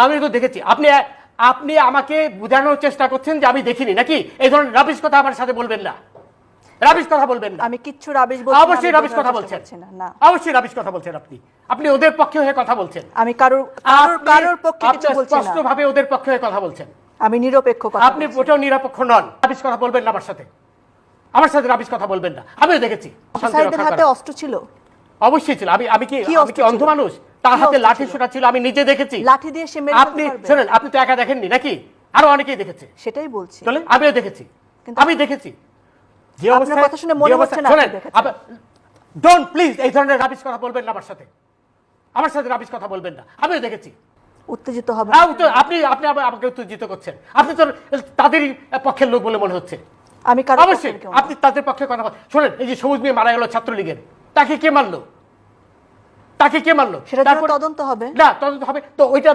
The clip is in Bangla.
আমি তো দেখেছি। আপনি আমাকে বোঝানোর চেষ্টা করছেন যে আমি দেখিনি নাকি? এই ধরনের রাবিশ কথা আমার সাথে বলবেন না, রাবিশ কথা বলবেন না। আমি কিচ্ছু রাবিশ বলছি না। অবশ্যই রাবিশ কথা বলছেন না, অবশ্যই রাবিশ কথা বলছেন। আপনি ওদের পক্ষে হয়ে কথা বলছেন। আমি কারোর পক্ষে কিছু বলছি না। স্পষ্টভাবে ওদের পক্ষে হয়ে কথা বলছেন। আমি নিরপেক্ষ কথা আপনি ওটাও নিরপেক্ষ নন। রাবিশ কথা বলবেন না আমার সাথে রাবিশ কথা বলবেন না। আমিও দেখেছি অফিসারদের হাতে অস্ত্র ছিল। অবশ্যই ছিল। আমি কি অন্ধ মানুষ? তার হাতে লাঠি সোটা ছিল, আমি নিজে দেখেছি। লাঠি দিয়ে সে মেরে আপনি শুনেন, আপনি তো একা দেখেননি নাকি? আরো অনেকেই দেখেছে। সেটাই বলছি। চলে, আমিও দেখেছি। আমি দেখেছি যে আপনার কথা শুনে মনে হচ্ছে না আপনি দেখেছেন। ডোন্ট প্লিজ এই ধরনের রাবিশ কথা বলবেন না আমার সাথে রাবিশ কথা বলবেন না। আমিও দেখেছি। উত্তেজিত হবে আপনি আমাকে উত্তেজিত করছেন। আপনি তো তাদেরই পক্ষের লোক বলে মনে হচ্ছে। আমি কারো অবশ্যই আপনি তাদের পক্ষে কথা বলেন। শোনেন, এই যে সবুজ মেয়ে মারা গেল ছাত্রলীগের, তাকে কে মারলো? সেটা তদন্ত হবে। না, তদন্ত হবে তো ওইটা